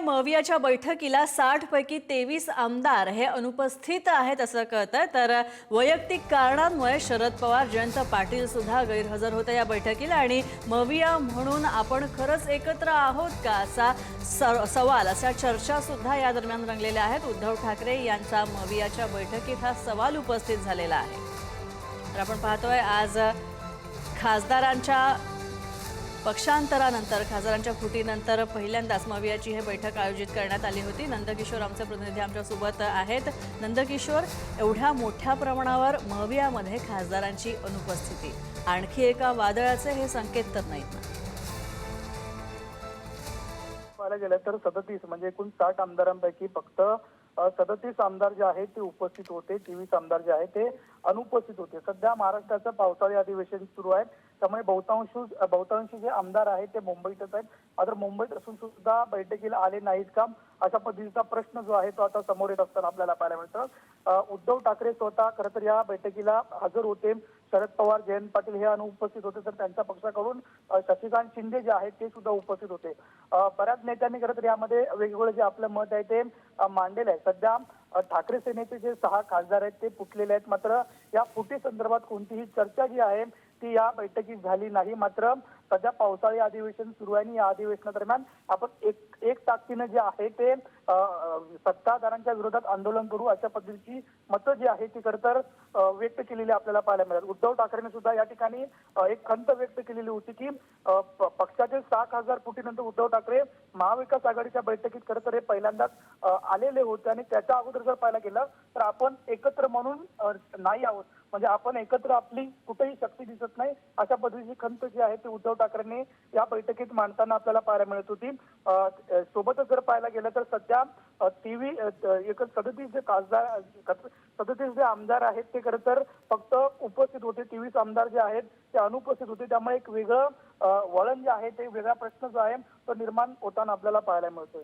मवियाच्या बैठकीला 60 पैकी 23 आमदार हे अनुपस्थित आहेत असं कळतंय। तर वैयक्तिक कारणांमुळे शरद पवार, जयंत पाटील सुद्धा गैरहजर होते या बैठकीला आणि मविया म्हणून आपण खरंच एकत्र आहोत का असा सवाल, अशा चर्चा सुद्धा या दरम्यान रंगलेल्या आहेत। उद्धव ठाकरे यांचा मवियाच्या बैठकीत हा सवाल उपस्थित झालेला आहे। तर आपण पाहतोय आज खासदारांच्या पक्षांतरानंतर, खासदारांच्या फुटीनंतर पहिल्यांदाच मवियाची हे बैठक आयोजित करण्यात आली होती। नंदकिशोर आमचे प्रतिनिधी आमच्यासोबत आहेत। नंदकिशोर, एवढ्या मोठ्या प्रमाणावर मवियामध्ये खासदारांची अनुपस्थिती आणखी एका वादळाचे हे संकेत तर नाहीत ना? पाहायला गेलं तर 37 म्हणजे एकूण 60 आमदारांपैकी फक्त 37 आमदार जे आहेत ते उपस्थित होते, 23 आमदार जे आहेत ते अनुपस्थित होते। सध्या महाराष्ट्राचं पावसाळी अधिवेशन सुरू आहे, त्यामुळे बहुतांश जे आमदार आहेत ते मुंबईतच आहेत। मात्र मुंबईत असून सुद्धा बैठकीला आले नाहीत का, अशा पद्धतीचा प्रश्न जो आहे तो आता समोर येत असताना आपल्याला पाहायला मिळतं। उद्धव ठाकरे स्वतः खरं तर या बैठकीला हजर होते। शरद पवार, जयंत पाटील हे अनुपस्थित होते, तर त्यांच्या पक्षाकडून शशिकांत शिंदे जे आहेत ते सुद्धा उपस्थित होते। बऱ्याच नेत्यांनी खरं तर यामध्ये वेगवेगळं जे आपलं मत आहे ते मांडलेलं आहे। सध्या ठाकरे सेनेचे जे 6 खासदार आहेत ते फुटलेले आहेत, मात्र या फुटी संदर्भात कोणतीही चर्चा जी आहे ती या बैठकीत झाली नाही। मात्र सध्या पावसाळी अधिवेशन सुरू आहे आणि या अधिवेशनादरम्यान आपण एक ताकदीने जे आहे ते सत्ताधाऱ्यांच्या विरोधात आंदोलन करू, अशा पद्धतीची मतं जी आहे ती खरं तर व्यक्त केलेली आपल्याला पाहायला मिळाली। उद्धव ठाकरेंनी सुद्धा या ठिकाणी एक खंत व्यक्त केलेली होती की पक्षाचे 6 खासदार फुटीनंतर उद्धव ठाकरे महाविकास आघाडीच्या बैठकीत खरं तर हे पहिल्यांदाच आलेले होते आणि त्याच्या अगोदर जर पाहायला गेलं तर आपण एकत्र म्हणून नाही आहोत, म्हणजे आपण एकत्र आपली कुठेही शक्ती दिसत नाही, अशा पद्धतीची खंत जी आहे ती उद्धव ठाकरेंनी या बैठकीत मांडताना आपल्याला पाहायला मिळत होती। सोबतच जर पाहायला गेलं तर सध्या 37 जे खासदार 37 जे आमदार आहेत ते खरं तर फक्त उपस्थित होते, 23 आमदार जे आहेत ते अनुपस्थित होते। त्यामुळे एक वेगळं वळण जे आहे ते वेगळा प्रश्न जो आहे तो निर्माण होताना आपल्याला पाहायला मिळतोय।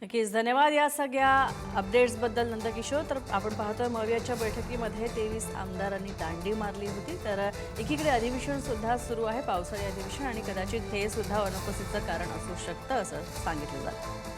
नक्कीच, धन्यवाद या सगळ्या अपडेट्सबद्दल नंदकिशोर। तर आपण पाहतोय मवियाच्या बैठकीमध्ये 23 आमदारांनी दांडी मारली होती। तर एकीकडे अधिवेशन सुद्धा सुरू आहे, पावसाळी अधिवेशन, आणि कदाचित हे सुद्धा अनुपस्थितीचं कारण असू शकतं असं सांगितलं जातं।